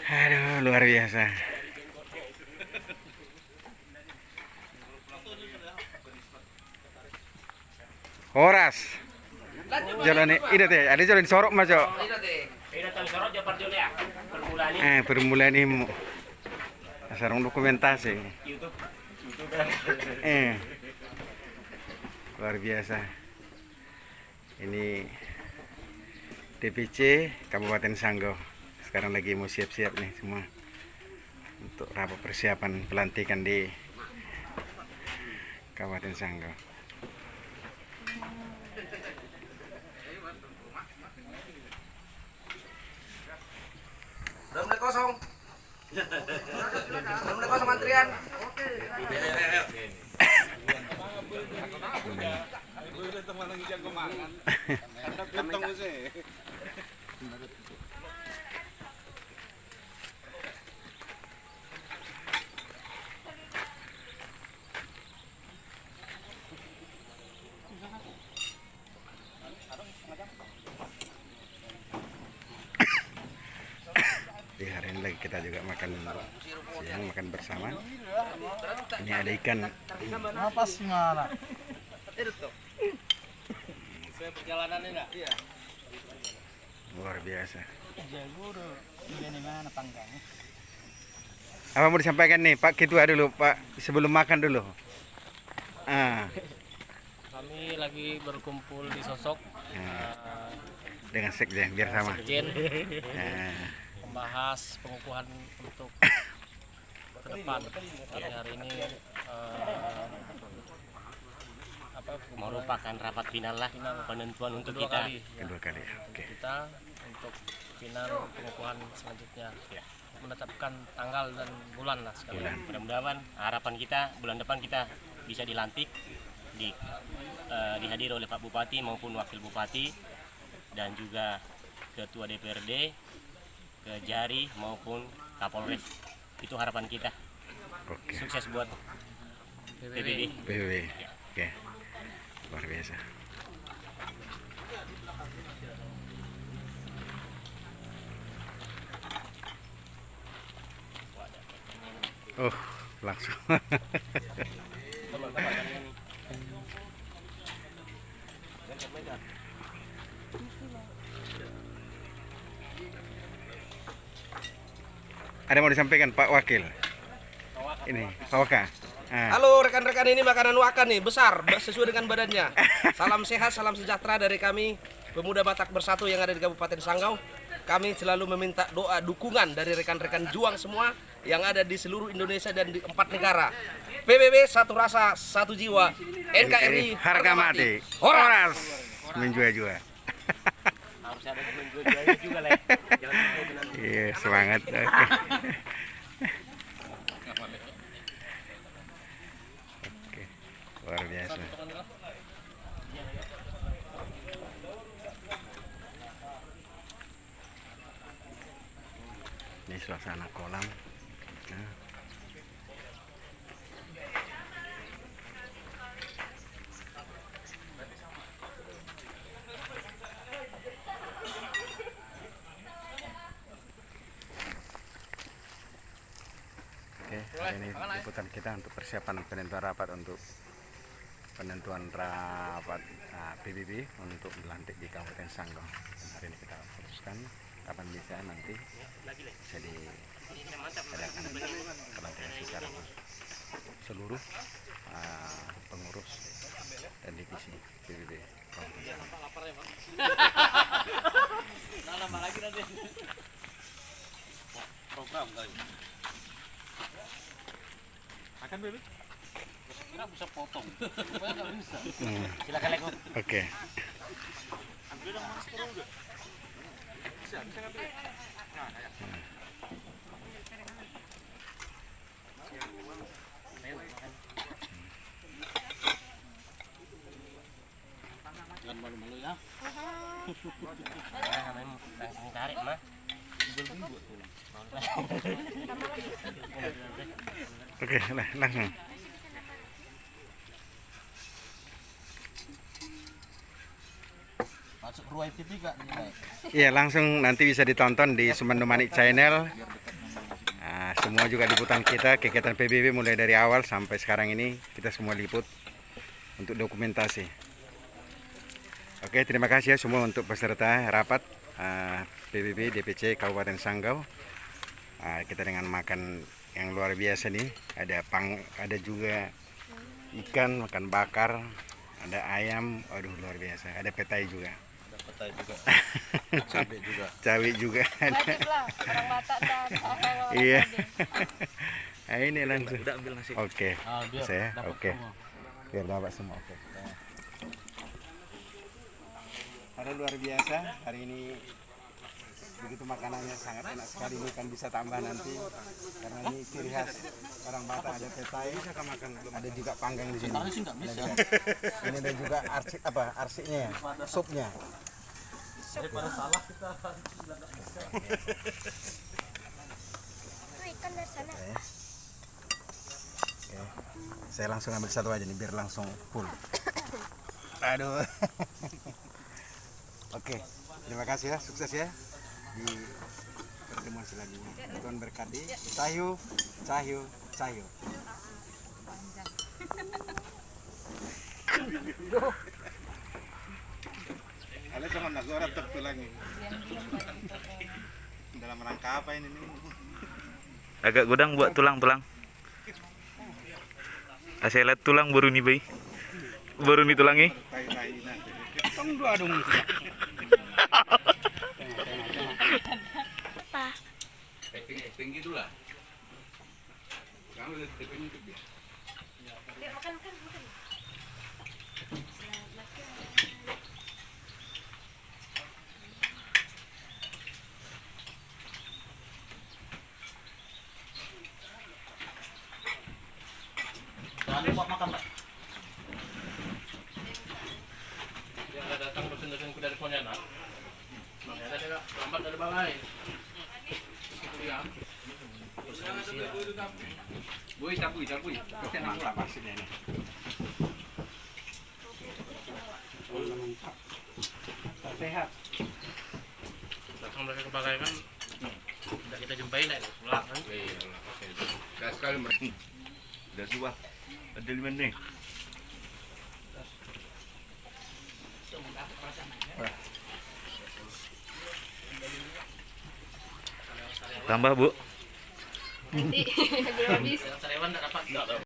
Aduh, luar biasa. Horas. Jalan ini teh, ada jalan sorok mas cok. Permulaan ini sarung dokumentasi. Luar biasa. Ini DPC Kabupaten Sanggau. Sekarang lagi mau siap-siap nih semua untuk rapat persiapan pelantikan di Kabupaten Sanggau. Udah mulai kosong. Udah mulai kosong antrian. Oke. Di hari ini lagi kita juga makan siang, makan bersama. Ini ada ikan. Apa sih mana? Perjalanannya enggak? Iya. Luar biasa. Jago ini mana panggangnya? Apa mau disampaikan nih Pak Ketua dulu Pak, sebelum makan dulu. Kami lagi berkumpul di Sosok Dengan sekjen biar sama. Sekjen membahas pengukuhan untuk ke depan. Jadi hari ini merupakan rapat final lah, penentuan untuk kita Kedua kali. Oke. kita untuk final pengukuhan selanjutnya, menetapkan tanggal dan bulan lah sekalian. Mudah-mudahan harapan kita bulan depan kita bisa dilantik, dihadiri oleh Pak Bupati maupun Wakil Bupati dan juga Ketua DPRD, Kejari maupun Kapolres. Itu harapan kita. Oke. Sukses buat PBB. PBB. Oke. Luar biasa. Oh, langsung. Ada mau disampaikan Pak Wakil? Ini Pak Waka. Halo rekan-rekan, ini makanan Waka nih, besar sesuai dengan badannya. Salam sehat, salam sejahtera dari kami Pemuda Batak Bersatu yang ada di Kabupaten Sanggau. Kami selalu meminta doa dukungan dari rekan-rekan juang semua yang ada di seluruh Indonesia dan di 4 negara. PBB satu rasa, satu jiwa. NKRI harga mati. Horas. Menjua-jua. Harus ada menjual juga lah. Iya, semangat. Oke. Oke. Luar biasa. Ini suasana kolam. Nah. Oke, ini liputan kita untuk persiapan penentuan rapat untuk penentuan rapat PBB untuk dilantik di Kabupaten Sanggau. Dan hari ini kita teruskan kapan bisa nanti bisa diadakan pelantikan secara seluruh pengurus dan divisi PBB Kabupaten Sanggau. Program kali. Akan bebe? Kira bisa potong. Supaya nggak bisa. Silakan Leko. Oke. Ambil dong masker udah. Bisa ngambil. Nah, ya. Jangan malu-malu ya. Langsung tarik mah. Oke, langsung. Masuk Ruai TV kak. Iya, langsung nanti bisa ditonton di Sumendo Manik Channel. Nah, semua juga liputan kita, kegiatan PBB mulai dari awal sampai sekarang ini kita semua liput untuk dokumentasi. Oke, terima kasih ya semua untuk peserta rapat PBB DPC Kabupaten Sanggau. Kita dengan makan yang luar biasa nih. Ada juga ikan, makan bakar, ada ayam, aduh luar biasa. Ada petai juga. Petai juga. Cabai juga. Cabai juga ada. Wajiblah orang Batak dan orang Iya. Sade. Nah, ini langsung. Udah ambil nasi. Oke. Biar Saya dapat oke. semua. Biar dapat semua. Oke. Ada luar biasa hari ini. Begitu makanannya sangat enak sekali, ini kan bisa tambah nanti karena ini ciri khas orang Batak. Ada petai, ada juga panggang di sini. Ini ada juga arsiknya ya, supnya. Daripada salah kita. Itu ikan dari sana. Oke. Saya langsung ambil satu aja nih biar langsung full. Aduh. Oke, terima kasih ya, sukses ya di pertemuan selanjutnya. Tuhan berkati. Cahyo, cahyo, cahyo. Ada cuma nagora tertulangi. Dalam rangka apa ini nih? Agak godang buat tulang-tulang. Saya lihat tulang baru nih bayi. Baru nih tulangnya. Tai-tai nanti. Tong dua dong. Tinggi dulu lah. Kamu lihat tipenya itu dia. Makan. Jangan lupa makan Pak. Yang ada datang dosen-dosenku dari Pontianak. Makanya ada lambat dari balai. Boy, capui. Kita nak lah maksudnya ini. Sehat. Datang mereka ke balai kan. Tidak kita jumpai lah. Pulang kan. Gas sekali mereka. Udah suah. Ada 5 nih. Tambah, Bu. Nanti belum habis. Yang sarewan tidak dapat.